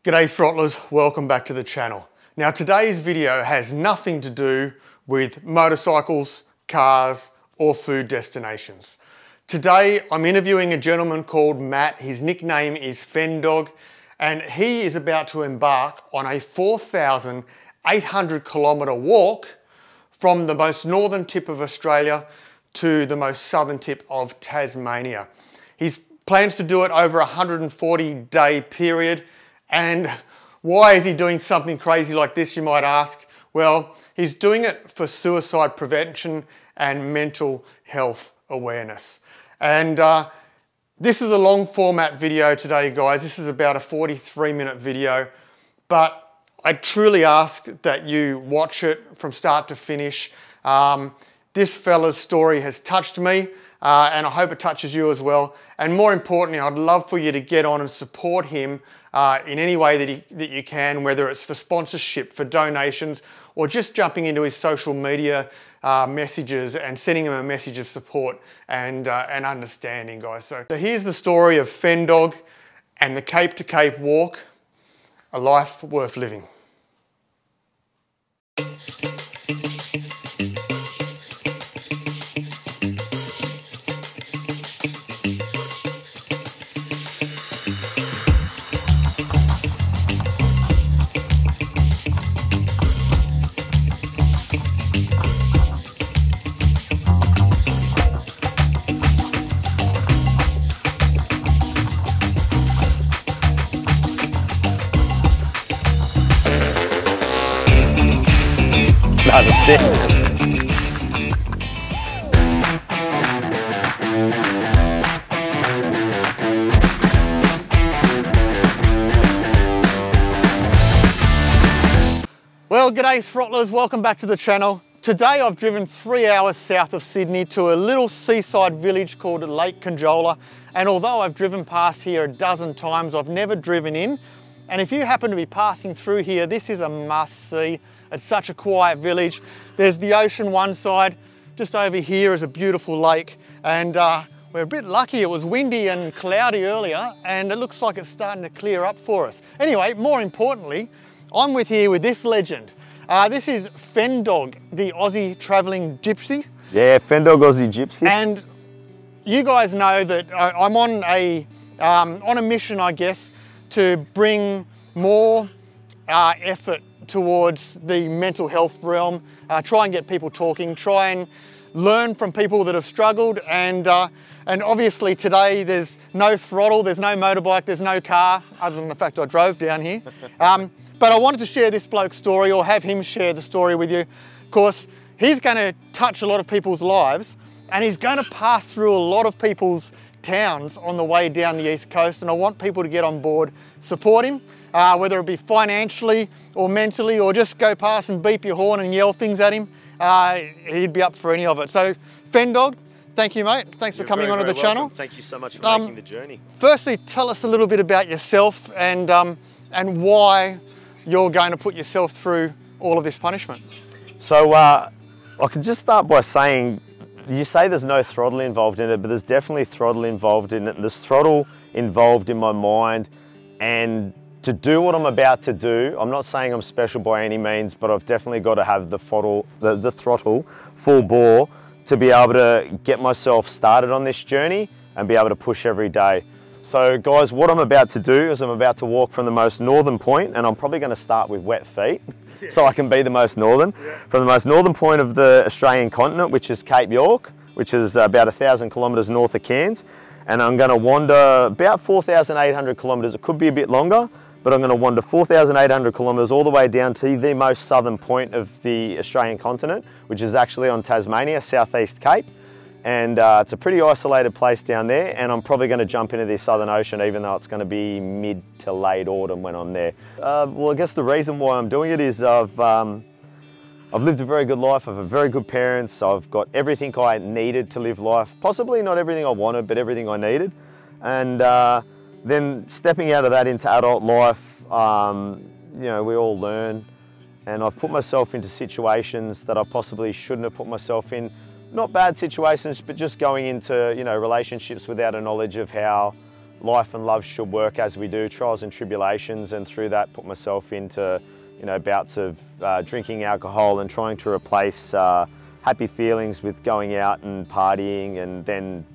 G'day throttlers, welcome back to the channel. Now today's video has nothing to do with motorcycles, cars or food destinations. Today I'm interviewing a gentleman called Matt. His nickname is Fendogg and he is about to embark on a 4,800 kilometre walk from the most northern tip of Australia to the most southern tip of Tasmania. He plans to do it over a 140-day period. And why is he doing something crazy like this, you might ask? Well, he's doing it for suicide prevention and mental health awareness. And this is a long format video today, guys. This is about a 43-minute video, but I truly ask that you watch it from start to finish. This fella's story has touched me, and I hope it touches you as well. And more importantly, I'd love for you to get on and support him in any way that you can, whether it's for sponsorship, for donations, or just jumping into his social media messages and sending him a message of support and understanding, guys. So here's the story of Fendogg and the Cape to Cape walk, a life worth living. Well, g'day throttlers, welcome back to the channel. Today I've driven 3 hours south of Sydney to a little seaside village called Lake Conjola, and although I've driven past here a dozen times, I've never driven in. And if you happen to be passing through here, this is a must-see. It's such a quiet village. There's the ocean one side, just over here is a beautiful lake, and we're a bit lucky. It was windy and cloudy earlier, and it looks like it's starting to clear up for us. Anyway, more importantly, I'm here with this legend. This is Fenndog, the Aussie travelling gypsy. Yeah, Fenndog Aussie Gypsy. And you guys know that I'm on a mission, I guess, to bring more effort towards the mental health realm, try and get people talking, try and learn from people that have struggled, and obviously today there's no throttle, there's no motorbike, there's no car, other than the fact I drove down here. But I wanted to share this bloke's story, or have him share the story with you. Of course, he's going to touch a lot of people's lives, and he's going to pass through a lot of people's towns on the way down the east coast, and I want people to get on board, support him, whether it be financially or mentally, or just go past and beep your horn and yell things at him. He'd be up for any of it. So Fendogg, thank you, mate. Thanks for coming onto the channel. Thank you so much for making the journey. Firstly, tell us a little bit about yourself and why you're going to put yourself through all of this punishment. So I could just start by saying, you say there's no throttle involved in it, but there's definitely throttle involved in it. There's throttle involved in my mind, and to do what I'm about to do, I'm not saying I'm special by any means, but I've definitely got to have the throttle full bore to be able to get myself started on this journey and be able to push every day. So guys, what I'm about to do is I'm about to walk from the most northern point, and I'm probably going to start with wet feet so I can be the most northern. From the most northern point of the Australian continent, which is Cape York, which is about 1,000 kilometres north of Cairns. And I'm going to wander about 4,800 kilometres. It could be a bit longer, but I'm going to wander 4,800 kilometres all the way down to the most southern point of the Australian continent, which is actually on Tasmania, Southeast Cape. And it's a pretty isolated place down there, and I'm probably going to jump into the Southern Ocean, even though it's going to be mid to late autumn when I'm there. Well, I guess the reason why I'm doing it is I've lived a very good life. I've had very good parents. I've got everything I needed to live life. Possibly not everything I wanted, but everything I needed. And then stepping out of that into adult life, you know, we all learn. And I've put myself into situations that I possibly shouldn't have put myself in. Not bad situations, but just going into, you know, relationships without a knowledge of how life and love should work as we do, trials and tribulations, and through that put myself into, you know, bouts of drinking alcohol and trying to replace happy feelings with going out and partying, and then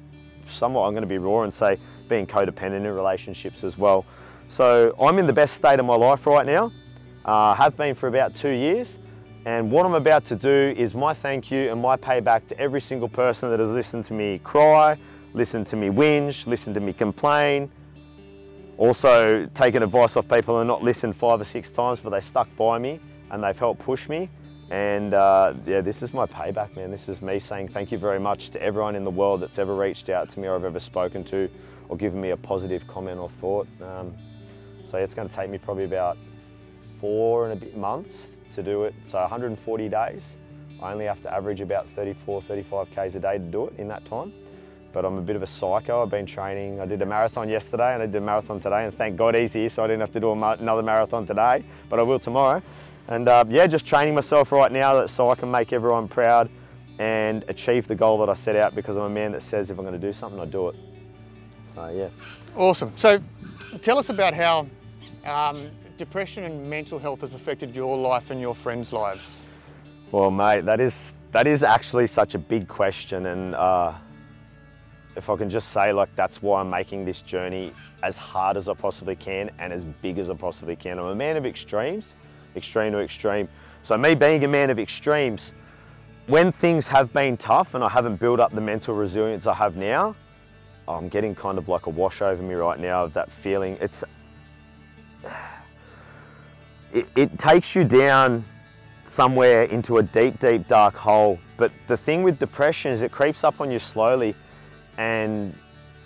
somewhat, I'm going to be raw and say, being codependent in relationships as well. So I'm in the best state of my life right now, have been for about 2 years, and what I'm about to do is my thank you and my payback to every single person that has listened to me cry, listened to me whinge, listened to me complain, also taken advice off people and not listened 5 or 6 times, but they stuck by me and they've helped push me. And yeah, this is my payback, man. This is me saying thank you very much to everyone in the world that's ever reached out to me or I've ever spoken to or given me a positive comment or thought. So it's going to take me probably about 4 and a bit months to do it. So 140 days. I only have to average about 34, 35 Ks a day to do it in that time. But I'm a bit of a psycho. I've been training. I did a marathon yesterday and I did a marathon today, and thank God he's here so I didn't have to do another marathon today, but I will tomorrow. And yeah, just training myself right now so I can make everyone proud and achieve the goal that I set out, because I'm a man that says if I'm going to do something, I do it. So yeah. Awesome. So tell us about how depression and mental health has affected your life and your friends' lives. Well, mate, that is actually such a big question, and if I can just say, like, that's why I'm making this journey as hard as I possibly can and as big as I possibly can. I'm a man of extremes, extreme to extreme. So me being a man of extremes, when things have been tough and I haven't built up the mental resilience I have now, I'm getting kind of like a wash over me right now of that feeling. It takes you down somewhere into a deep, deep, dark hole. But the thing with depression is it creeps up on you slowly and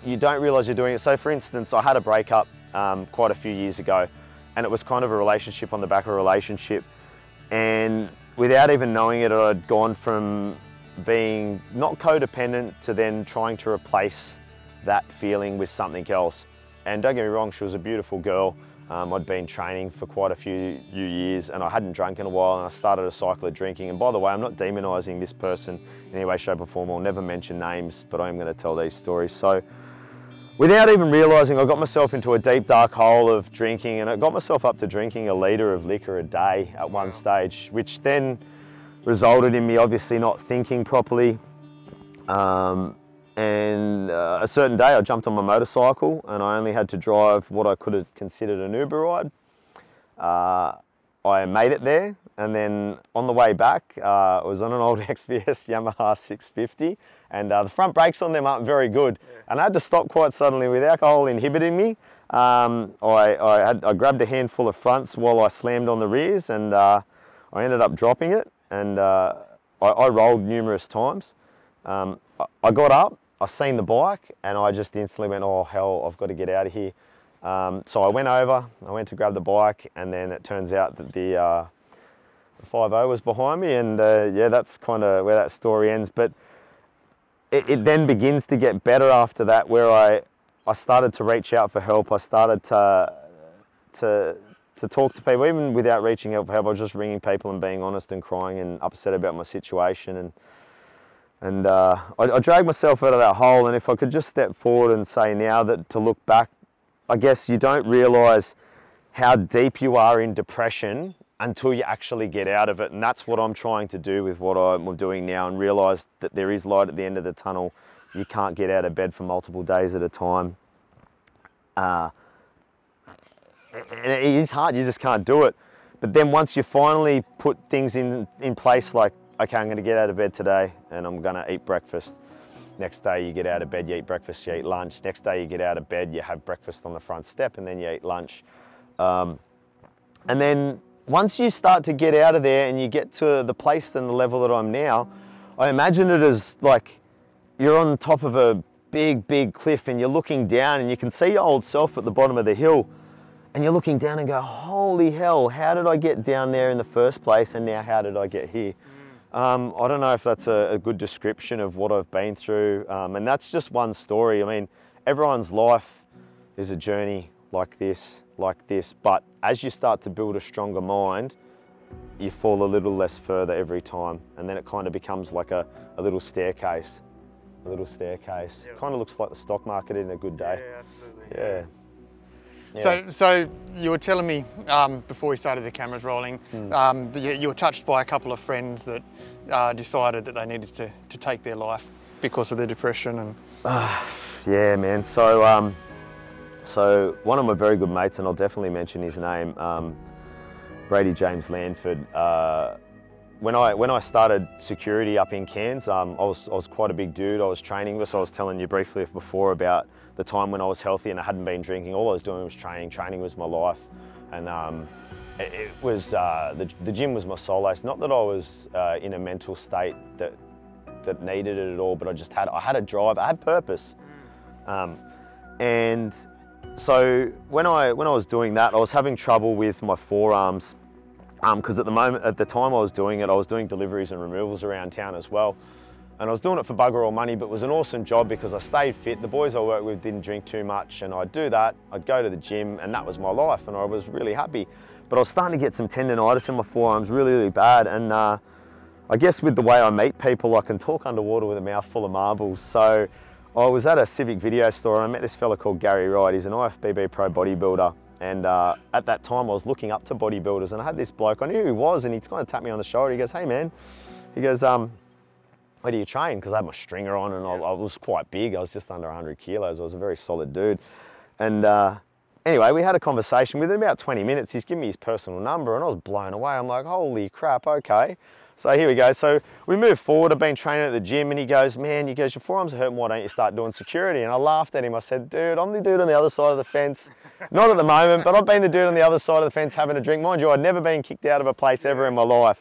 you don't realize you're doing it. So for instance, I had a breakup quite a few years ago, and it was kind of a relationship on the back of a relationship. And without even knowing it, I'd gone from being not codependent to then trying to replace that feeling with something else. And don't get me wrong, she was a beautiful girl. I'd been training for quite a few years and I hadn't drunk in a while, and I started a cycle of drinking. And by the way, I'm not demonising this person in any way, shape or form. I'll never mention names, but I am going to tell these stories. So without even realising, I got myself into a deep dark hole of drinking, and I got myself up to drinking a litre of liquor a day at one stage, which then resulted in me obviously not thinking properly. And a certain day I jumped on my motorcycle and I only had to drive what I could have considered an Uber ride. I made it there, and then on the way back, I was on an old XVS Yamaha 650, and the front brakes on them aren't very good. Yeah. And I had to stop quite suddenly with alcohol inhibiting me. I grabbed a handful of fronts while I slammed on the rears, and I ended up dropping it, and I rolled numerous times. I got up, I seen the bike, and I just instantly went, oh hell, I've got to get out of here. So I went over, I went to grab the bike, and then it turns out that the 5.0 was behind me, and yeah, that's kind of where that story ends. But it then begins to get better after that, where I started to reach out for help. I started to talk to people, even without reaching out for help. I was just ringing people and being honest and crying and upset about my situation. And I dragged myself out of that hole, and if I could just step forward and say now that to look back, I guess you don't realise how deep you are in depression until you actually get out of it. And that's what I'm trying to do with what I'm doing now, and realise that there is light at the end of the tunnel. You can't get out of bed for multiple days at a time. It is hard, you just can't do it. But then once you finally put things in place, like, okay, I'm going to get out of bed today and I'm going to eat breakfast. Next day you get out of bed, you eat breakfast, you eat lunch. Next day you get out of bed, you have breakfast on the front step, and then you eat lunch. And then once you start to get out of there and you get to the place and the level that I'm now, I imagine it as like you're on top of a big, big cliff and you're looking down and you can see your old self at the bottom of the hill, and you're looking down and go, holy hell, how did I get down there in the first place, and now how did I get here? I don't know if that's a good description of what I've been through, and that's just one story. I mean, everyone's life is a journey like this, but as you start to build a stronger mind, you fall a little less further every time, and then it kind of becomes like a little staircase. a little staircase. Yep. Kind of looks like the stock market in a good day. Yeah, absolutely. Yeah. Yeah. So you were telling me before we started the cameras rolling, that you were touched by a couple of friends that decided that they needed to take their life because of their depression and. Yeah, man. So so one of my very good mates, and I'll definitely mention his name, Brady James Landford. When I started security up in Cairns, I was quite a big dude. I was training this. I was telling you briefly before about the time when I was healthy and I hadn't been drinking. All I was doing was training. Training was my life, and it was the gym was my solace. Not that I was in a mental state that needed it at all, but I had a drive. I had purpose, and so when I was doing that, I was having trouble with my forearms. Because at the time I was doing it, I was doing deliveries and removals around town as well. And I was doing it for bugger all money, but it was an awesome job because I stayed fit. The boys I worked with didn't drink too much, and I'd do that. I'd go to the gym, and that was my life, and I was really happy. But I was starting to get some tendonitis in my forearms really, really bad. And I guess with the way I meet people, I can talk underwater with a mouth full of marbles. So I was at a Civic video store, and I met this fella called Gary Wright. He's an IFBB pro bodybuilder. And at that time I was looking up to bodybuilders, and I had this bloke, I knew who he was, and he kind of tapped me on the shoulder. He goes, "Hey man," he goes, "where do you train?" Because I had my stringer on, and I was quite big. I was just under 100 kilos. I was a very solid dude. And anyway, we had a conversation. Within about 20 minutes, he's given me his personal number, and I was blown away. I'm like, holy crap, okay. So here we go. So we move forward. I've been training at the gym, and he goes, "Man," he goes, "your forearms are hurting. Why don't you start doing security?" And I laughed at him. I said, "Dude, I'm the dude on the other side of the fence." Not at the moment, but I've been the dude on the other side of the fence having a drink. Mind you, I'd never been kicked out of a place ever in my life.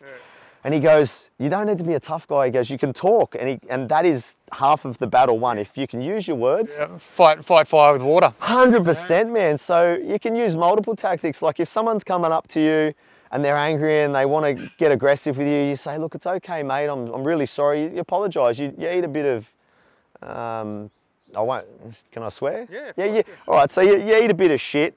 And he goes, "You don't need to be a tough guy." He goes, "You can talk." And that is half of the battle won. If you can use your words. Yeah, fight fire with water. 100%, man. So you can use multiple tactics. Like if someone's coming up to you and they're angry and they want to get aggressive with you, you say, "Look, it's okay, mate. I'm really sorry." You apologise. You eat a bit of, I won't, can I swear? Yeah. All right, so you eat a bit of shit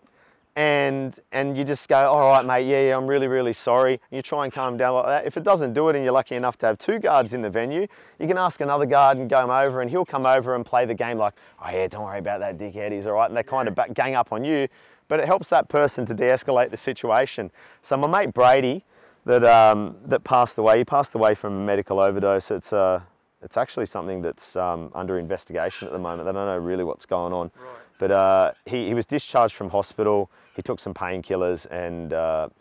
and you just go, "All right, mate, yeah, I'm really, really sorry." And you try and calm down like that. If it doesn't do it and you're lucky enough to have 2 guards in the venue, you can ask another guard and go over, and he'll come over and play the game like, "Oh yeah, don't worry about that dickhead, he's all right." And they kind of gang up on you. But it helps that person to de-escalate the situation. So my mate Brady, that passed away, he passed away from a medical overdose. It's actually something that's under investigation at the moment. They don't know really what's going on. Right. But he was discharged from hospital. He took some painkillers, and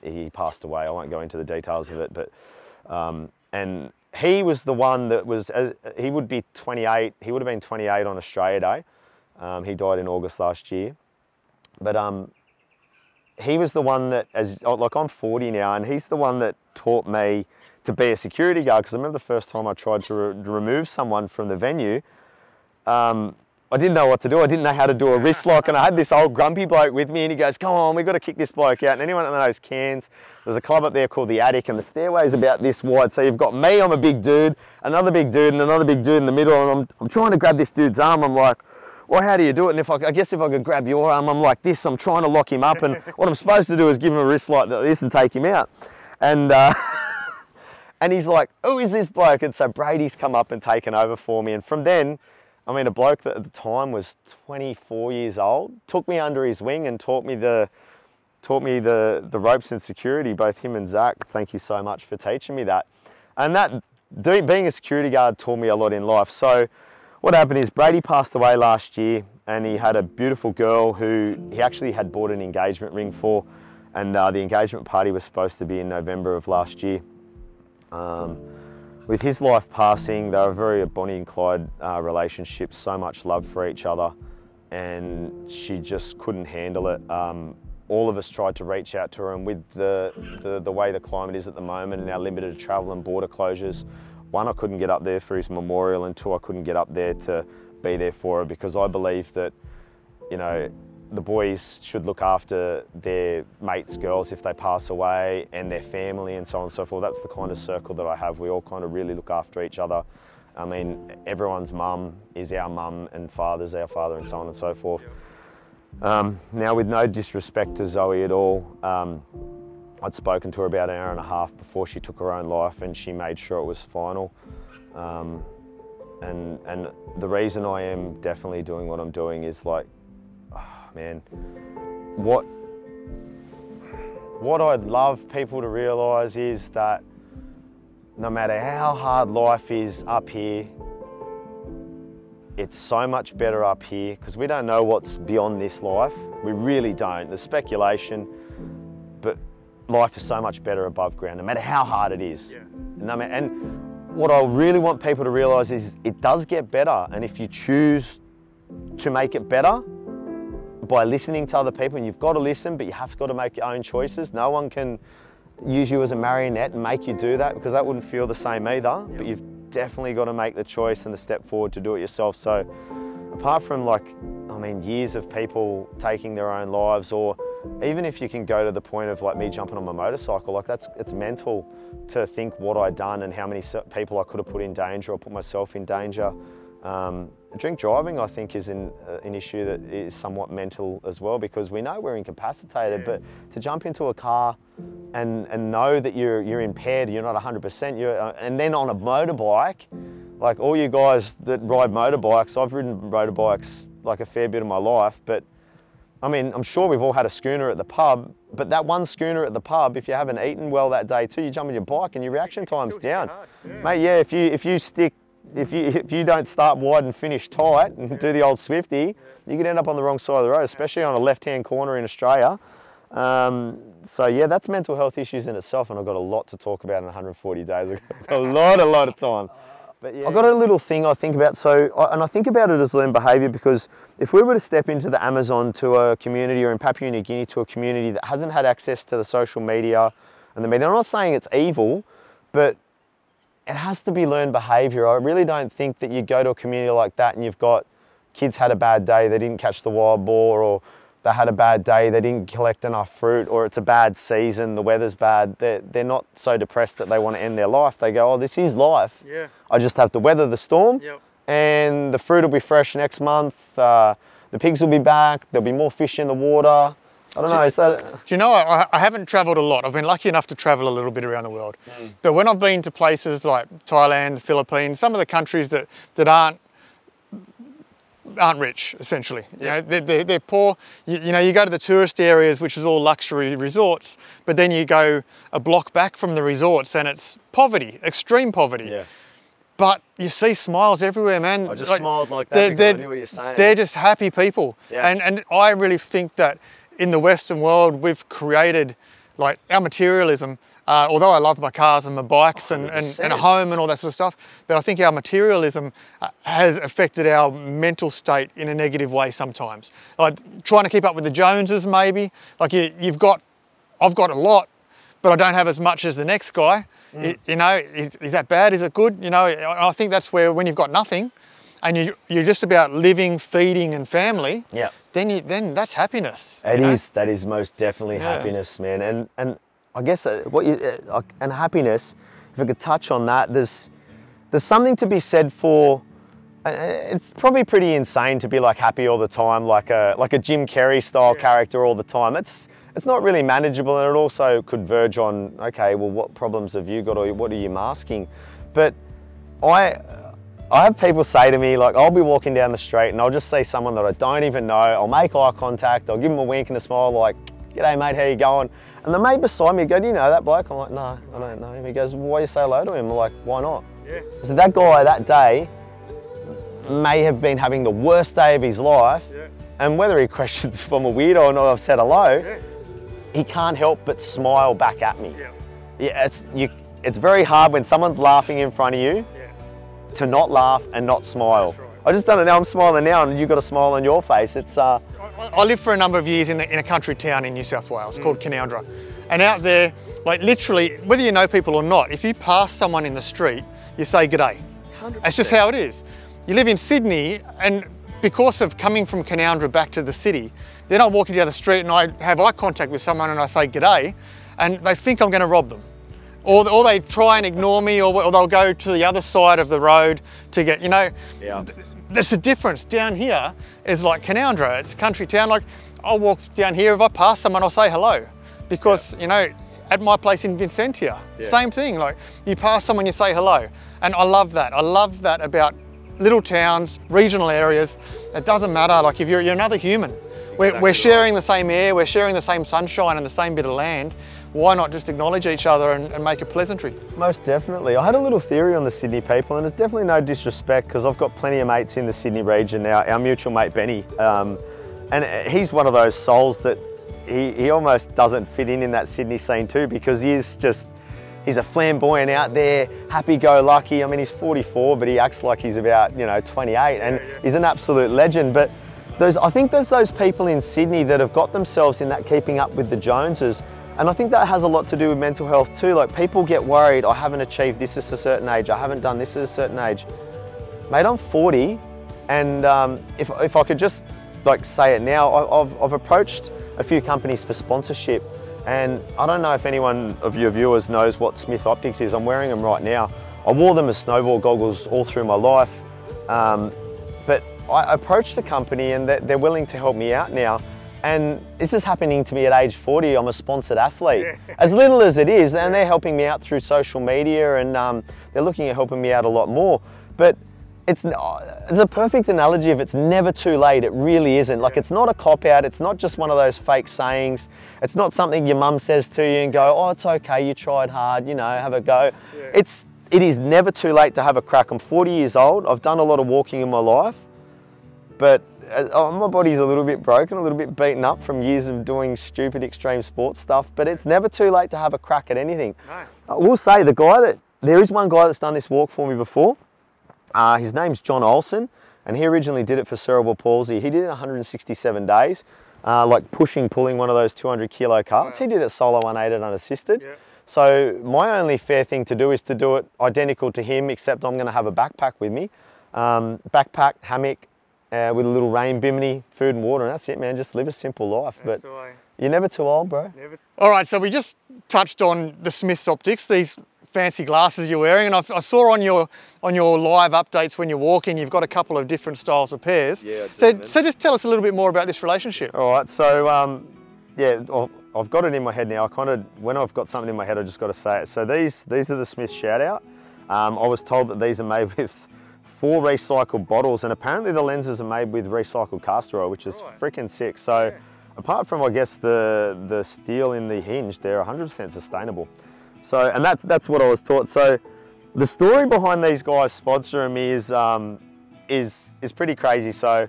he passed away. I won't go into the details of it, but and he was the one that was, he would be 28. He would have been 28 on Australia Day. He died in August last year. But he was the one that, like I'm 40 now, and he's the one that taught me to be a security guard. Because I remember the first time I tried to remove someone from the venue, I didn't know what to do. I didn't know how to do a wrist lock, and I had this old grumpy bloke with me, and he goes, "Come on, we've got to kick this bloke out." And anyone that knows Cairns, there's a club up there called the Attic, and the stairway's about this wide. So you've got me, I'm a big dude, another big dude, and another big dude in the middle, and I'm trying to grab this dude's arm. I'm like, "Well, how do you do it?" And I guess if I could grab your arm, I'm like this, I'm trying to lock him up, and what I'm supposed to do is give him a wrist like this and take him out. And and he's like, "Who is this bloke?" And so Brady's come up and taken over for me. And from then, I mean, a bloke that at the time was 24 years old, took me under his wing and taught me the ropes in security, both him and Zach. Thank you so much for teaching me that. And that, being a security guard taught me a lot in life. So what happened is Brady passed away last year, and he had a beautiful girl who he actually had bought an engagement ring for, and the engagement party was supposed to be in November of last year. With his life passing, they were very a Bonnie and Clyde relationship, so much love for each other, and she just couldn't handle it. All of us tried to reach out to her, and with the way the climate is at the moment and our limited travel and border closures, 1, I couldn't get up there for his memorial, and 2, I couldn't get up there to be there for her, because I believe that, you know, the boys should look after their mates' girls if they pass away, and their family, and so on and so forth. That's the kind of circle that I have. We all kind of really look after each other. I mean, everyone's mum is our mum, and father's our father, and so on and so forth. Now, with no disrespect to Zoe at all, I'd spoken to her about an hour and a half before she took her own life, and she made sure it was final. And the reason I am definitely doing what I'm doing is like, oh man, what I'd love people to realise is that no matter how hard life is up here, it's so much better up here, because we don't know what's beyond this life. We really don't. There's speculation, but life is so much better above ground, no matter how hard it is. Yeah. And what I really want people to realise is it does get better, and if you choose to make it better by listening to other people, and you've got to listen, but you have got to make your own choices. No one can use you as a marionette and make you do that, because that wouldn't feel the same either. But you've definitely got to make the choice and the step forward to do it yourself. So apart from like, I mean, years of people taking their own lives, or even if you can go to the point of like me jumping on my motorcycle, like it's mental to think what I'd done and how many people I could have put in danger or put myself in danger. Drink driving, I think, is an issue that is somewhat mental as well, because we know we're incapacitated, but to jump into a car and know that you're impaired, you're not 100%, and then on a motorbike, like all you guys that ride motorbikes, I've ridden motorbikes like a fair bit of my life, but I mean, I'm sure we've all had a schooner at the pub, but that one schooner at the pub, if you haven't eaten well that day too, you jump on your bike and your reaction time's down. Mate, yeah, if you don't start wide and finish tight and do the old Swifty, you could end up on the wrong side of the road, especially on a left-hand corner in Australia. So yeah, that's mental health issues in itself, and I've got a lot to talk about in 140 days. I've got a lot of time. But yeah. I've got a little thing I think about, and I think about it as learned behaviour, because if we were to step into the Amazon to a community, or in Papua New Guinea to a community that hasn't had access to the social media and the media, I'm not saying it's evil, but it has to be learned behaviour. I really don't think that you go to a community like that and you've got kids had a bad day, they didn't catch the wild boar, or they had a bad day, they didn't collect enough fruit, or it's a bad season, the weather's bad. They're not so depressed that they want to end their life. They go, oh, this is life. Yeah. I just have to weather the storm, and the fruit will be fresh next month. The pigs will be back. There'll be more fish in the water. I don't know, is that... Do you know, I haven't travelled a lot. I've been lucky enough to travel a little bit around the world. But when I've been to places like Thailand, the Philippines, some of the countries that aren't rich, essentially. You know, they're poor. You know, you go to the tourist areas, which is all luxury resorts, but then you go a block back from the resorts and it's poverty, extreme poverty. Yeah. But you see smiles everywhere, man. I just smiled like that because I knew what you're saying. They're just happy people. Yeah. And I really think that in the Western world, we've created, like, our materialism, although I love my cars and my bikes and a home and all that sort of stuff, but I think our materialism has affected our mental state in a negative way sometimes. Like trying to keep up with the Joneses, maybe. Like I've got a lot, but I don't have as much as the next guy. You know, is that bad? Is it good? You know, I think that's where, when you've got nothing and you're just about living, feeding and family, then that's happiness. That is most definitely happiness, man. And I guess and happiness, if I could touch on that, there's something to be said for, it's probably pretty insane to be like happy all the time, like a Jim Carrey style character all the time. It's not really manageable, and it also could verge on, okay, well, what problems have you got, or what are you masking? But I have people say to me, like, I'll be walking down the street and I'll just see someone that I don't even know, I'll make eye contact, I'll give them a wink and a smile, like, g'day mate, how you going? And the mate beside me go, do you know that bloke? I'm like, no, I don't know him. He goes, well, why do you say hello to him? I'm like, why not? Yeah. So that guy that day may have been having the worst day of his life, and whether he questions if I'm a weirdo or not, I've said hello, he can't help but smile back at me. It's very hard when someone's laughing in front of you to not laugh and not smile. Right. I just don't know, I'm smiling now and you've got a smile on your face. It's I lived for a number of years in a country town in New South Wales called Canoundra. And out there, like literally, whether you know people or not, if you pass someone in the street, you say g'day. 100%. That's just how it is. You live in Sydney, and because of coming from Canoundra back to the city, then I'm walking down the street and I have eye contact with someone and I say g'day, and they think I'm going to rob them. Or they try and ignore me, or they'll go to the other side of the road to get, you know. There's a difference. Down here is like Canoundra, it's a country town. Like, I'll walk down here, if I pass someone, I'll say hello. Because, you know, at my place in Vincentia, same thing. Like, you pass someone, you say hello. And I love that. I love that about little towns, regional areas, it doesn't matter. Like if you're another human. We're sharing the same air, we're sharing the same sunshine and the same bit of land. Why not just acknowledge each other and make a pleasantry? Most definitely. I had a little theory on the Sydney people, and it's definitely no disrespect because I've got plenty of mates in the Sydney region now. Our mutual mate Benny, and he's one of those souls that he almost doesn't fit in that Sydney scene too, because he's a flamboyant out there, happy-go-lucky. I mean, he's 44, but he acts like he's about 28, and he's an absolute legend. But I think there's those people in Sydney that have got themselves in that keeping up with the Joneses. And I think that has a lot to do with mental health too. Like people get worried, I haven't achieved this at a certain age, I haven't done this at a certain age. Mate, I'm 40, and if I could just say it now, I've approached a few companies for sponsorship, and I don't know if anyone of your viewers knows what Smith Optics is. I'm wearing them right now. I wore them as snowboard goggles all through my life, but I approached the company and they're willing to help me out now. And this is happening to me at age 40. I'm a sponsored athlete. As little as it is, and they're helping me out through social media, and they're looking at helping me out a lot more. But it's a perfect analogy of it's never too late. It really isn't. Like, it's not a cop-out. It's not just one of those fake sayings. It's not something your mum says to you and go, oh, it's okay, you tried hard, have a go. It is never too late to have a crack. I'm 40 years old. I've done a lot of walking in my life, but my body's a little bit broken, a little bit beaten up from years of doing stupid extreme sports stuff, but it's never too late to have a crack at anything. No. I will say, there is one guy that's done this walk for me before. His name's John Olsen, and he originally did it for cerebral palsy. He did it in 167 days, like pulling one of those 200 kilo carts. Wow. He did it solo unaided, unassisted. Yeah. So my only fair thing to do is to do it identical to him, except I'm gonna have a backpack with me. Backpack, hammock, with a little rain bimini, food and water, and that's it, man. Just live a simple life. That's the way. You're never too old, bro. Never. All right, so we just touched on the Smith's Optics, these fancy glasses you're wearing, and I saw on your live updates when you're walking, you've got a couple of different styles of pairs. Yeah, I do, so just tell us a little bit more about this relationship. All right, so yeah, I've got it in my head now. When I've got something in my head, I just got to say it. So these are the Smith shout out. I was told that these are made with 4 recycled bottles, and apparently the lenses are made with recycled castor oil, which is freaking sick. So apart from, I guess, the steel in the hinge, they're 100% sustainable. So, and that's what I was taught. So the story behind these guys sponsoring me is pretty crazy. So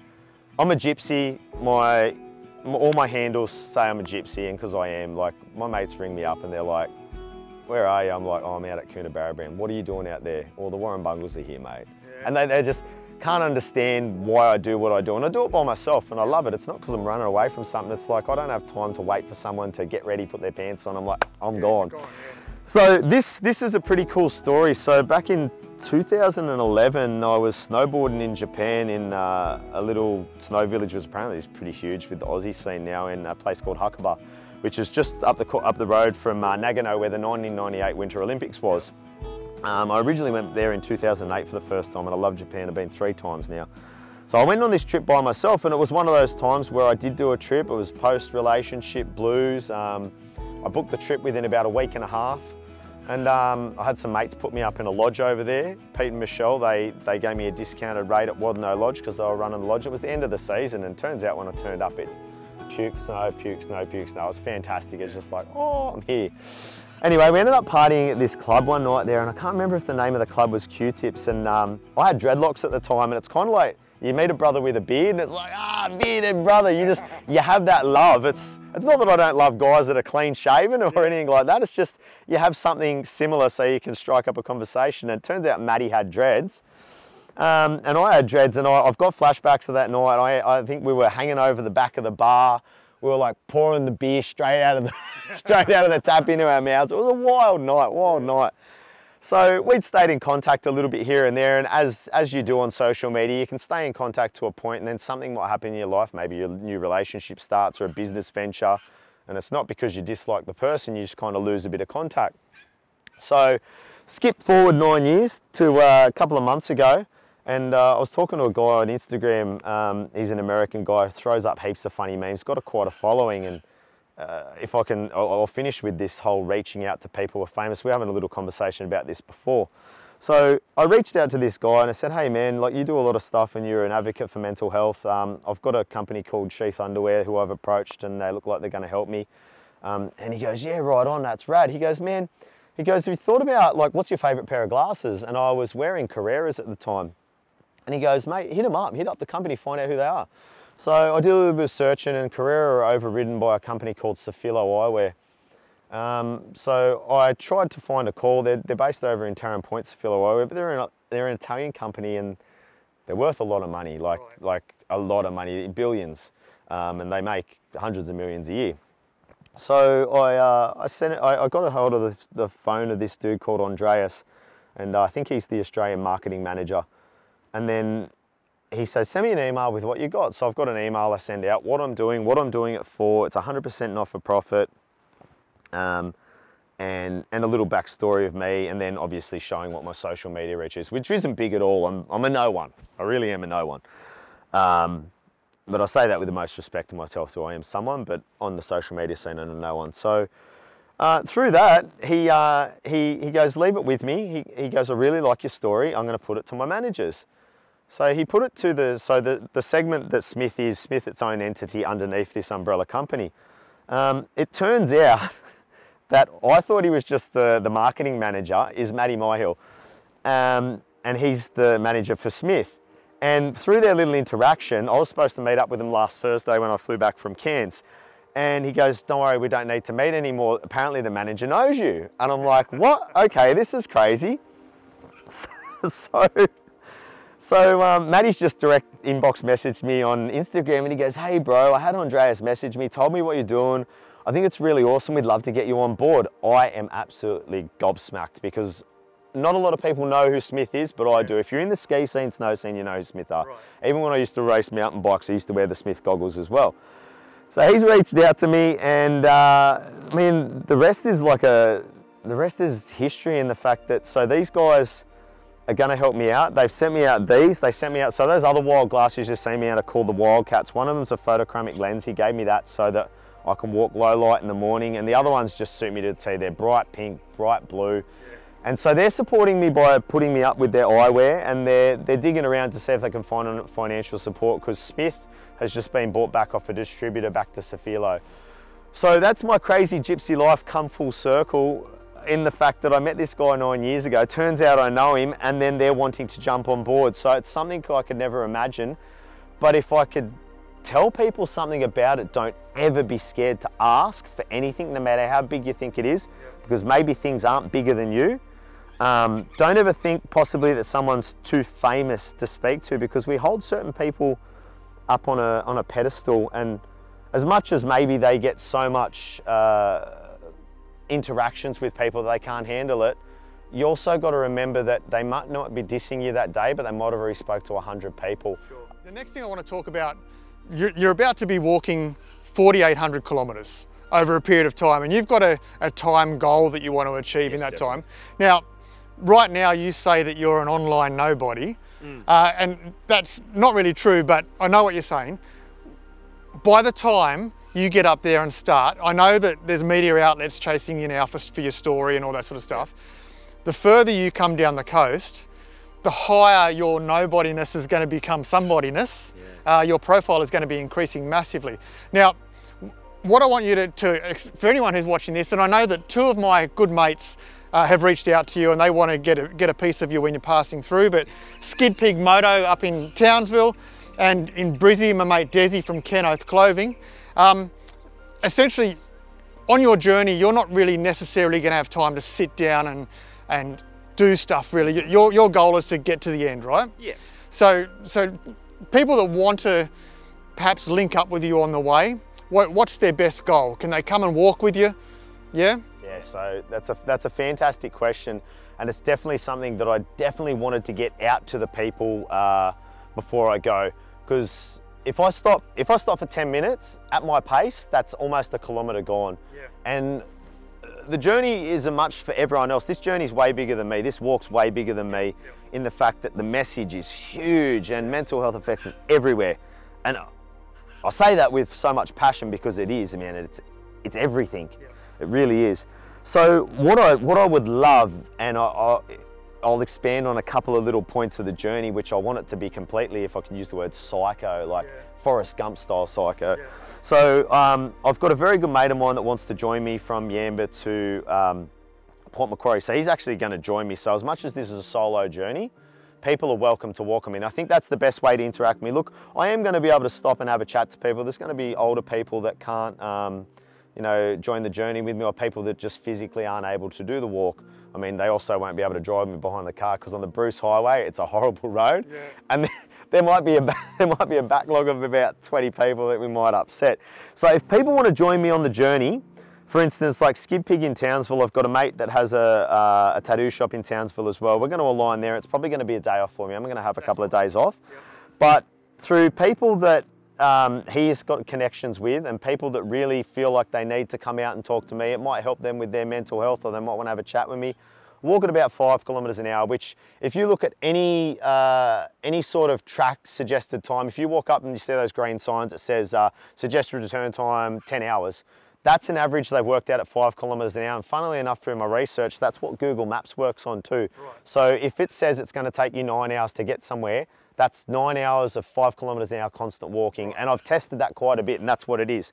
I'm a gypsy. All my handles say I'm a gypsy, and because I am, like, my mates ring me up and they're like, where are you? I'm like, oh, I'm out at Coonabarabran. What are you doing out there? Well, the Warren Bungles are here, mate. Yeah. And they just can't understand why I do what I do. And I do it by myself, and I love it. It's not because I'm running away from something. It's like I don't have time to wait for someone to get ready, put their pants on. I'm like, I'm gone. So this is a pretty cool story. So back in 2011, I was snowboarding in Japan in a little snow village, which apparently is pretty huge with the Aussie scene now, in a place called Hakuba, which is just up the road from Nagano, where the 1998 Winter Olympics was. I originally went there in 2008 for the first time, and I love Japan. I've been 3 times now. So I went on this trip by myself, and it was one of those times where I did do a trip. It was post-relationship blues. I booked the trip within about a week and a half, and I had some mates put me up in a lodge over there. Pete and Michelle, they gave me a discounted rate at Wadno Lodge because they were running the lodge. It was the end of the season, and turns out when I turned up, it puke, snow, puke, snow, puke, snow. It was fantastic. It's just like, oh, I'm here. Anyway, we ended up partying at this club one night there, and I can't remember if the name of the club was Q-Tips, and I had dreadlocks at the time, and it's kind of like you meet a brother with a beard, and it's like, bearded brother. You have that love. It's not that I don't love guys that are clean shaven or anything like that. It's just you have something similar so you can strike up a conversation. And it turns out Maddie had dreads, and I had dreads, and I've got flashbacks of that night. I think we were hanging over the back of the bar. We were like pouring the beer straight out of the tap into our mouths. It was a wild night. So we'd stayed in contact a little bit here and there, and as you do on social media, you can stay in contact to a point, and then something might happen in your life. Maybe your new relationship starts or a business venture, and it's not because you dislike the person, you just kind of lose a bit of contact. So skip forward 9 years to a couple of months ago, and I was talking to a guy on Instagram. He's an American guy, throws up heaps of funny memes, got quite a following, and if I can, I'll finish with this whole reaching out to people who are famous. We were having a little conversation about this before. So I reached out to this guy and I said, hey man, like you do a lot of stuff and you're an advocate for mental health. I've got a company called Sheath Underwear who I've approached and they look like they're going to help me. And he goes, yeah, right on, that's rad. He goes, man, he goes, have you thought about like, what's your favorite pair of glasses? And I was wearing Carreras at the time. And he goes, mate, hit them up, hit up the company, find out who they are. So I did a little bit of searching and Carrera are overridden by a company called Safilo Eyewear. So I tried to find a call. They're based over in Tarrant Point, Safilo Eyewear, but they're an Italian company and they're worth a lot of money, like a lot of money, billions, and they make hundreds of millions a year. So I got a hold of the phone of this dude called Andreas, and I think he's the Australian marketing manager. And then he says, send me an email with what you got. So I've got an email I send out, what I'm doing it for. It's 100% not for profit. And a little backstory of me, and then obviously showing what my social media reach is, which isn't big at all. I'm a no one. I really am a no one. But I say that with the most respect to myself, so I am someone, but on the social media scene, I'm a no one. So through that, he goes, leave it with me. He goes, I really like your story. I'm going to put it to my managers. So he put it to the segment that Smith is, Smith its own entity underneath this umbrella company. It turns out that I thought he was just the marketing manager is Matty Myhill. And he's the manager for Smith. And through their little interaction, I was supposed to meet up with him last Thursday when I flew back from Cairns. And he goes, don't worry, we don't need to meet anymore. Apparently the manager knows you. And I'm like, what? Okay, this is crazy. So Matty's just direct inbox messaged me on Instagram and he goes, hey bro, I had Andreas message me, told me what you're doing. I think it's really awesome. We'd love to get you on board. I am absolutely gobsmacked because not a lot of people know who Smith is, but I do. If you're in the ski scene, snow scene, you know who Smith are. Right. Even when I used to race mountain bikes, I used to wear the Smith goggles as well. So he's reached out to me and I mean, the rest is history in the fact that, so these guys are going to help me out. They've sent me out so those other wild glasses you just seen me out are called the Wildcats. One of them's a photochromic lens. He gave me that so that I can walk low light in the morning, and the other ones just suit me to see. They're bright pink, bright blue. Yeah. And so they're supporting me by putting me up with their eyewear, and they're digging around to see if they can find financial support because Smith has just been bought back off a distributor back to Safilo. So that's my crazy gypsy life come full circle in the fact that I met this guy 9 years ago. Turns out I know him, and then they're wanting to jump on board. So it's something I could never imagine, but if I could tell people something about it, don't ever be scared to ask for anything, no matter how big you think it is, because maybe things aren't bigger than you. Don't ever think possibly that someone's too famous to speak to, because we hold certain people up on a pedestal, and as much as maybe they get so much interactions with people that they can't handle it, you also got to remember that they might not be dissing you that day, but they might have already spoke to 100 people. Sure. The next thing I want to talk about, you're about to be walking 4,800 kilometres over a period of time, and you've got a time goal that you want to achieve in that time. Now, right now you say that you're an online nobody, and that's not really true, but I know what you're saying. By the time you get up there and start, I know that there's media outlets chasing you now for your story and all that sort of stuff. The further you come down the coast, the higher your nobodiness is going to become somebodiness. Your profile is going to be increasing massively. Now, what I want you to for anyone who's watching this, and I know that two of my good mates have reached out to you and they want to get a piece of you when you're passing through, but Skid Pig Moto up in Townsville, and in Brizzy, my mate Desi from Ken Oath Clothing. Essentially, on your journey, you're not really necessarily going to have time to sit down and do stuff really. Your goal is to get to the end, right? Yeah. So people that want to perhaps link up with you on the way, what's their best goal? Can they come and walk with you? Yeah? Yeah, so that's a fantastic question, and it's definitely something that I definitely wanted to get out to the people before I go, because if I stop for 10 minutes at my pace, that's almost a kilometre gone. Yeah. And the journey isn't much for everyone else. This journey is way bigger than me. This walk's way bigger than me, in the fact that the message is huge and mental health effects is everywhere. And I say that with so much passion because it is, man. It's everything. Yeah. It really is. So what I would love, and I'll expand on a couple of little points of the journey, which I want it to be completely, if I can use the word psycho, like Forrest Gump style psycho. Yeah. So I've got a very good mate of mine that wants to join me from Yamba to Port Macquarie. So he's actually going to join me. So as much as this is a solo journey, people are welcome to walk. I mean, I think that's the best way to interact with me. Look, I am going to be able to stop and have a chat to people. There's going to be older people that can't, you know, join the journey with me, or people that just physically aren't able to do the walk. I mean, they also won't be able to drive me behind the car because on the Bruce Highway, it's a horrible road. Yeah. And there might be a backlog of about 20 people that we might upset. So if people want to join me on the journey, for instance, like Skid Pig in Townsville, I've got a mate that has a tattoo shop in Townsville as well. We're going to align there. It's probably going to be a day off for me. I'm going to have a couple of days off. Yep. But through people that he's got connections with, and people that really feel like they need to come out and talk to me, it might help them with their mental health, or they might want to have a chat with me. Walk at about 5 kilometres an hour, which if you look at any sort of track suggested time, if you walk up and you see those green signs that says suggested return time 10 hours, that's an average they've worked out at 5 kilometres an hour. And funnily enough, through my research, that's what Google Maps works on too. Right. So if it says it's going to take you 9 hours to get somewhere, that's 9 hours of 5 kilometres an hour constant walking. And I've tested that quite a bit, and that's what it is.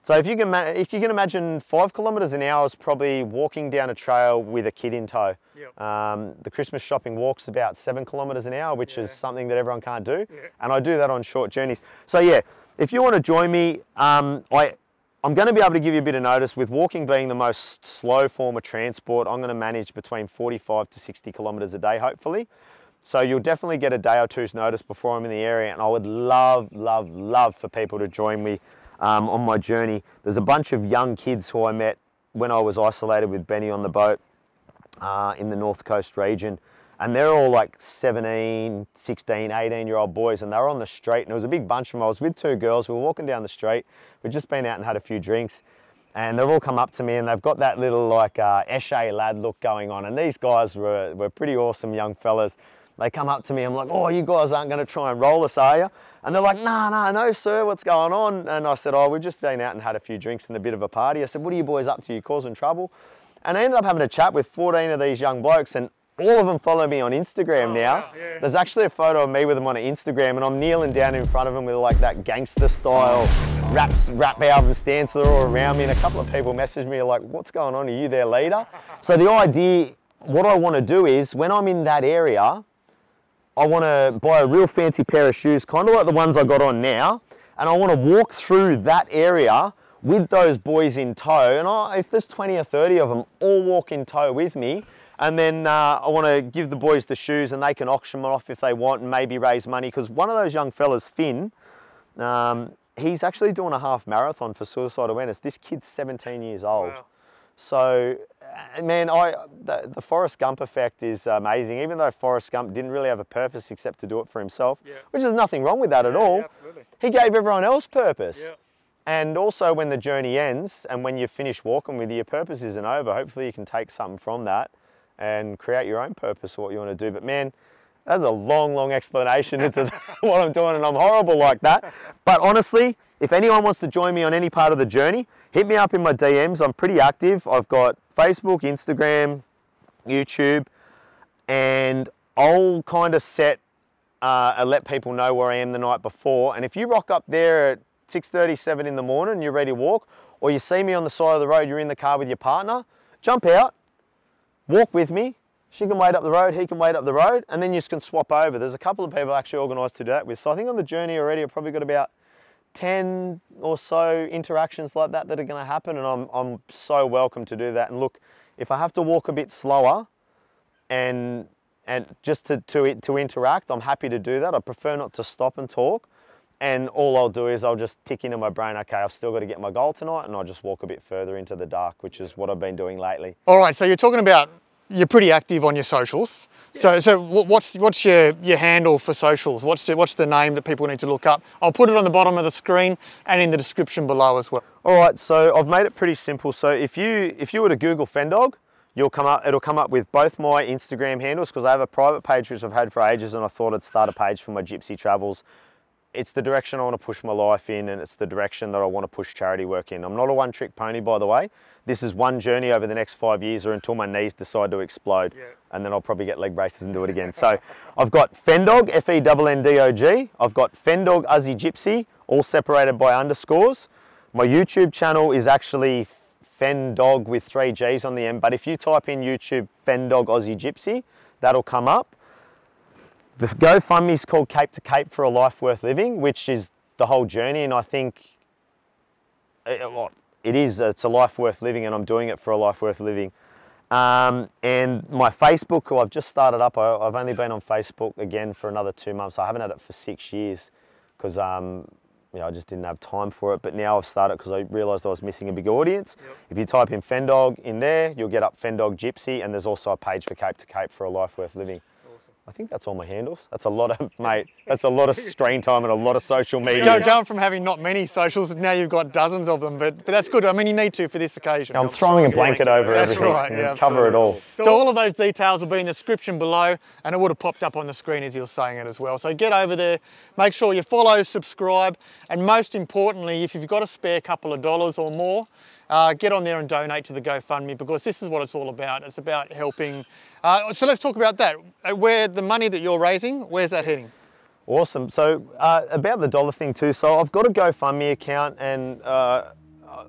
So if you can imagine 5 kilometres an hour is probably walking down a trail with a kid in tow. Yep. The Christmas shopping walk's about 7 kilometres an hour, which is something that everyone can't do. Yeah. And I do that on short journeys. So yeah, if you want to join me, I'm going to be able to give you a bit of notice. With walking being the most slow form of transport, I'm going to manage between 45 to 60 kilometres a day, hopefully. So you'll definitely get a day or two's notice before I'm in the area, and I would love, love, love for people to join me on my journey. There's a bunch of young kids who I met when I was isolated with Benny on the boat in the North Coast region. And they're all like 17, 16, 18-year-old boys, and they were on the street, and it was a big bunch of them. I was with 2 girls. We were walking down the street. We'd just been out and had a few drinks, and they've all come up to me, and they've got that little like Eshe lad look going on. And these guys were pretty awesome young fellas. They come up to me. I'm like, oh, you guys aren't going to try and roll us, are you? And they're like, no, sir, what's going on? And I said, oh, we've just been out and had a few drinks and a bit of a party. I said, what are you boys up to? You causing trouble? And I ended up having a chat with 14 of these young blokes, and all of them follow me on Instagram now. Wow, yeah. There's actually a photo of me with them on Instagram, and I'm kneeling down in front of them with like that gangster style rap album stand, so they're all around me, and a couple of people message me like, what's going on? Are you their leader? So the idea, what I want to do is, when I'm in that area, I want to buy a real fancy pair of shoes, kind of like the ones I got on now, and I want to walk through that area with those boys in tow, and if there's 20 or 30 of them, all walk in tow with me. And then I want to give the boys the shoes, and they can auction them off if they want and maybe raise money. Because one of those young fellas, Finn, he's actually doing a half marathon for suicide awareness. This kid's 17 years old. Wow. So, man, the Forrest Gump effect is amazing. Even though Forrest Gump didn't really have a purpose except to do it for himself, which is nothing wrong with that at all. Yeah, he gave everyone else purpose. Yeah. And also when the journey ends and when you finish walking with your purpose isn't over, hopefully you can take something from that and create your own purpose of what you want to do. But man, that's a long, long explanation into what I'm doing, and I'm horrible like that. But honestly, if anyone wants to join me on any part of the journey, hit me up in my DMs. I'm pretty active. I've got Facebook, Instagram, YouTube, and I'll kind of let people know where I am the night before. And if you rock up there at 6:37 in the morning and you're ready to walk, or you see me on the side of the road, you're in the car with your partner, jump out, walk with me. She can wait up the road, he can wait up the road, and then you just can swap over. There's a couple of people actually organised to do that with. So I think on the journey already, I've probably got about 10 or so interactions like that that are going to happen, and I'm so welcome to do that. And look, if I have to walk a bit slower and just to interact, I'm happy to do that. I prefer not to stop and talk. And all I'll do is I'll just tick into my brain, okay, I've still got to get my goal tonight, and I'll just walk a bit further into the dark, which is what I've been doing lately. All right, so you're talking about, you're pretty active on your socials. Yeah. So what's your handle for socials? What's the name that people need to look up? I'll put it on the bottom of the screen and in the description below as well. All right, so I've made it pretty simple. So if you were to Google Fendogg, it'll come up with both my Instagram handles, because I have a private page which I've had for ages, and I thought I'd start a page for my gypsy travels. It's the direction I want to push my life in, and it's the direction that I want to push charity work in. I'm not a one-trick pony, by the way. this is one journey over the next 5 years or until my knees decide to explode. Yeah. And then I'll probably get leg braces and do it again. So I've got Fenndog, F-E-N-N-D-O-G. I've got Fenndog Aussie Gypsy, all separated by underscores. My YouTube channel is actually Fenndog with 3 G's on the end, but if you type in YouTube Fenndog Aussie Gypsy, that'll come up. The GoFundMe is called Cape to Cape for a Life Worth Living, which is the whole journey, and I think it's a life worth living, and I'm doing it for a life worth living. And my Facebook, who I've just started up, I've only been on Facebook again for another 2 months. I haven't had it for 6 years because I just didn't have time for it. But now I've started because I realised I was missing a big audience. Yep. If you type in Fendogg in there, you'll get up Fenndog Gypsy, and there's also a page for Cape to Cape for a Life Worth Living. I think that's all my handles. That's a lot of, mate, that's a lot of screen time and a lot of social media. Going from having not many socials, now you've got dozens of them, but that's good. I mean, you need to for this occasion. I'm throwing a blanket over everything. That's right, yeah, cover it all. So all of those details will be in the description below, and it would have popped up on the screen as you're saying it as well. So get over there, make sure you follow, subscribe, and most importantly, if you've got a spare couple of dollars or more, get on there and donate to the GoFundMe, because this is what it's all about. It's about helping. So let's talk about that. Where the money that you're raising, where's that heading? Awesome. So about the dollar thing too. So I've got a GoFundMe account, and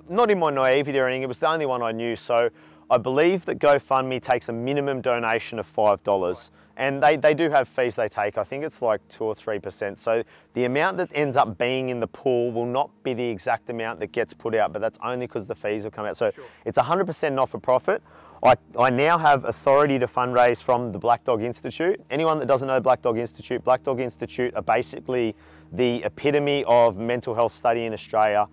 not in my naivety or anything, it was the only one I knew. So I believe that GoFundMe takes a minimum donation of $5. And they do have fees they take. I think it's like 2 or 3%. So the amount that ends up being in the pool will not be the exact amount that gets put out, but that's only because the fees have come out. So sure. It's 100% not for profit. I now have authority to fundraise from the Black Dog Institute. Anyone that doesn't know Black Dog Institute are basically the epitome of mental health study in Australia.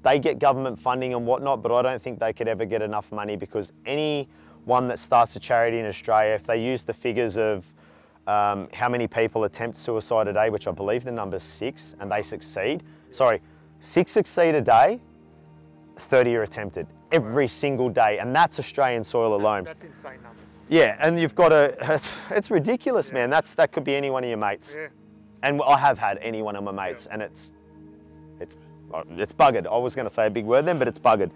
They get government funding and whatnot, but I don't think they could ever get enough money, because anyone that starts a charity in Australia, if they use the figures of how many people attempt suicide a day, which I believe the number's 6, and they succeed. Sorry, 6 succeed a day, 30 are attempted every single day, and that's Australian soil alone. That's insane number. Yeah, and you've got it's ridiculous, yeah. Man. That could be any one of your mates. Yeah. And I have had any one of my mates, yeah. And it's buggered. I was going to say a big word then, but it's buggered.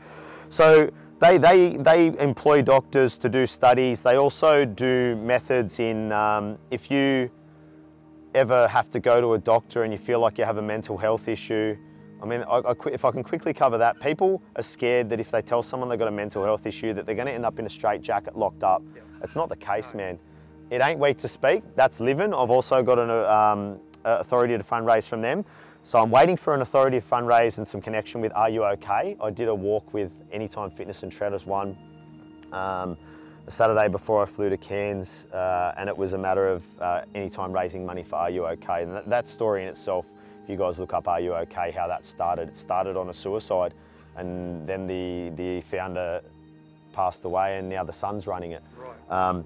So they employ doctors to do studies. They also do methods in if you ever have to go to a doctor and you feel like you have a mental health issue. I mean, if I can quickly cover that, people are scared that if they tell someone they've got a mental health issue that they're going to end up in a straitjacket locked up. Yep. It's not the case, man. It ain't weak to speak. That's Livin. I've also got an authority to fundraise from them. So I'm waiting for an authority to fundraise and some connection with Are You OK? I did a walk with Anytime Fitness and Shredders One a Saturday before I flew to Cairns, and it was a matter of Anytime raising money for Are You OK? And that story in itself, if you guys look up Are You OK? How that started, it started on a suicide, and then the founder passed away, and now the son's running it. Right.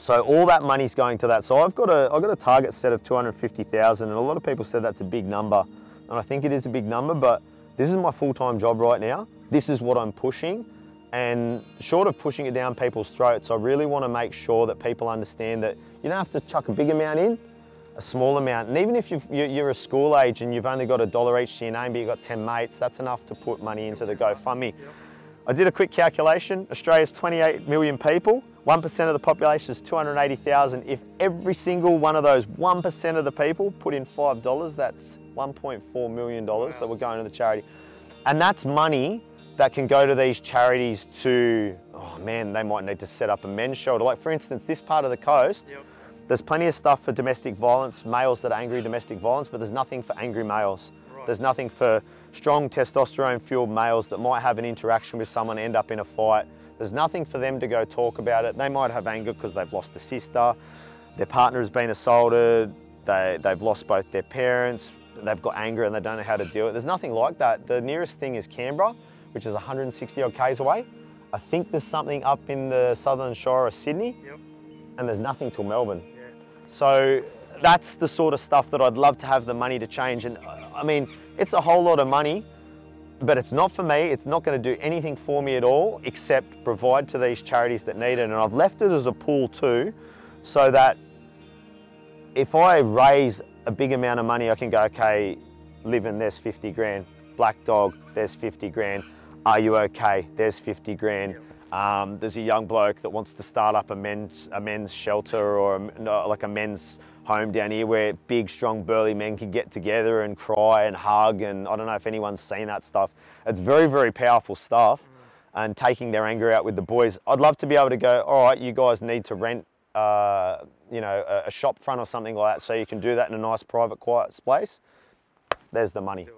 So all that money's going to that. So I've got a target set of 250,000, and a lot of people said that's a big number, and I think it is a big number, but this is my full-time job right now. This is what I'm pushing, and short of pushing it down people's throats, I really want to make sure that people understand that you don't have to chuck a big amount in, a small amount. And even if you're a school age and you've only got $1 each to your name, but you've got 10 mates, that's enough to put money into the GoFundMe. Yep. I did a quick calculation. Australia's 28 million people. 1% of the population is 280,000. If every single one of those 1% of the people put in $5, that's $1.4 million that will go into the charity. And that's money that can go to these charities to, oh man, they might need to set up a men's shelter. Like for instance, this part of the coast, yep. There's plenty of stuff for domestic violence, males that are angry domestic violence, but there's nothing for angry males. Right. There's nothing for strong testosterone-fueled males that might have an interaction with someone, end up in a fight. There's nothing for them to go talk about it. They might have anger because they've lost a sister, their partner has been assaulted, they've lost both their parents, they've got anger and they don't know how to deal with it. There's nothing like that. The nearest thing is Canberra, which is 160 odd k's away. I think there's something up in the southern shore of Sydney, yep. And there's nothing till Melbourne. Yeah. So that's the sort of stuff that I'd love to have the money to change. And I mean, it's a whole lot of money, but it's not for me. It's not going to do anything for me at all, except provide to these charities that need it. And I've left it as a pool too, so that if I raise a big amount of money, I can go, okay, Livin, there's 50 grand. Black Dog, there's 50 grand. are you okay? There's 50 grand. There's a young bloke that wants to start up a men's shelter or like a men's home down here where big, strong, burly men can get together and cry and hug, and I don't know if anyone's seen that stuff. It's very, very powerful stuff, and taking their anger out with the boys. I'd love to be able to go, all right, you guys need to rent you know, a shop front or something like that so you can do that in a nice, private, quiet space. There's the money.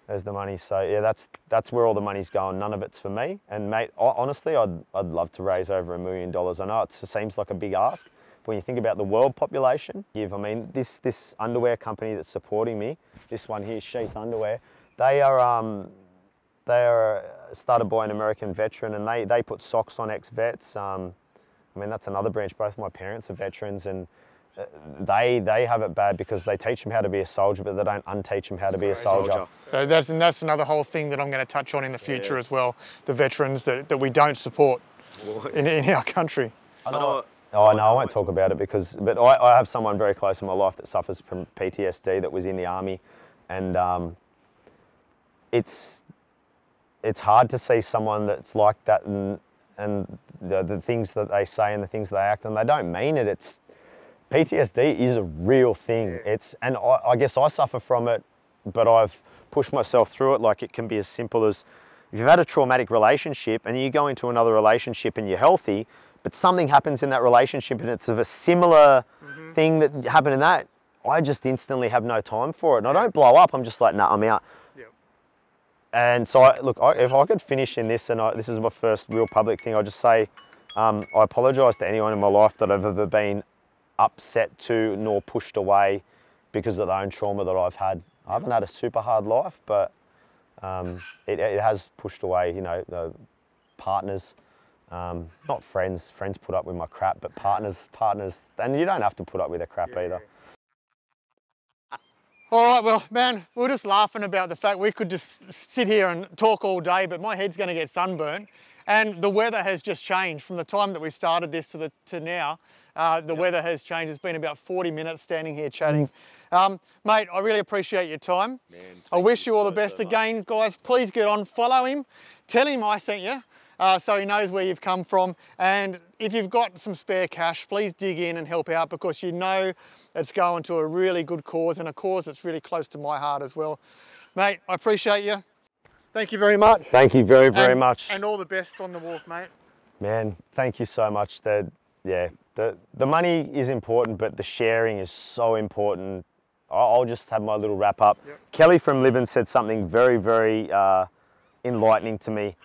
There's the money. So yeah, that's where all the money's going. None of it's for me. And mate, honestly, I'd love to raise over $1 million. I know it seems like a big ask, but when you think about the world population, I mean, this underwear company that's supporting me, this one here, Sheath Underwear, they are started by an American veteran, and they put socks on ex-vets. I mean, that's another branch. Both my parents are veterans, and they have it bad because they teach them how to be a soldier, but they don't unteach them how to be a soldier. So that's another whole thing that I'm going to touch on in the future as well. The veterans that we don't support in our country. I won't talk about it but I have someone very close in my life that suffers from PTSD that was in the army, and it's hard to see someone that's like that, and the things that they say and the things that they act, and they don't mean it. PTSD is a real thing. And I guess I suffer from it, but I've pushed myself through it. Like, it can be as simple as if you've had a traumatic relationship and you go into another relationship and you're healthy, but something happens in that relationship and it's of a similar thing that happened in that, I just instantly have no time for it. And I don't blow up. I'm just like, nah, I'm out. And so, if I could finish in this, and this is my first real public thing, I'll just say, I apologise to anyone in my life that I've ever been upset to nor pushed away because of the own trauma that I've had. I haven't had a super hard life, but it has pushed away, you know, partners, not friends. Friends put up with my crap, but partners, and you don't have to put up with their crap either. All right, well, man, we're just laughing about the fact we could just sit here and talk all day, but my head's going to get sunburnt, and the weather has just changed from the time that we started this to now. The weather has changed. It's been about 40 minutes standing here chatting. Mate, I really appreciate your time. Man, I wish you all the best again, guys. Please get on, follow him, tell him I sent you, so he knows where you've come from. And if you've got some spare cash, please dig in and help out, because you know it's going to a really good cause, and a cause that's really close to my heart as well. Mate, I appreciate you. Thank you very much. Thank you very, very much. And all the best on the walk, mate. Man, thank you so much. The money is important, but the sharing is so important. I'll just have my little wrap up. Kelly from Livin said something very, very enlightening to me.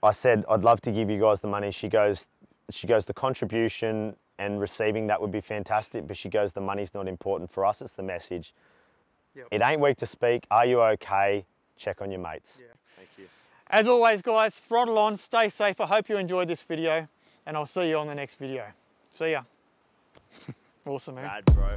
I said, I'd love to give you guys the money. She goes, the contribution and receiving that would be fantastic, but she goes, the money's not important for us, it's the message. It ain't weak to speak. Are you okay? Check on your mates. Thank you. As always, guys, throttle on, stay safe. I hope you enjoyed this video, and I'll see you on the next video. See ya. Awesome, man. Bad, bro.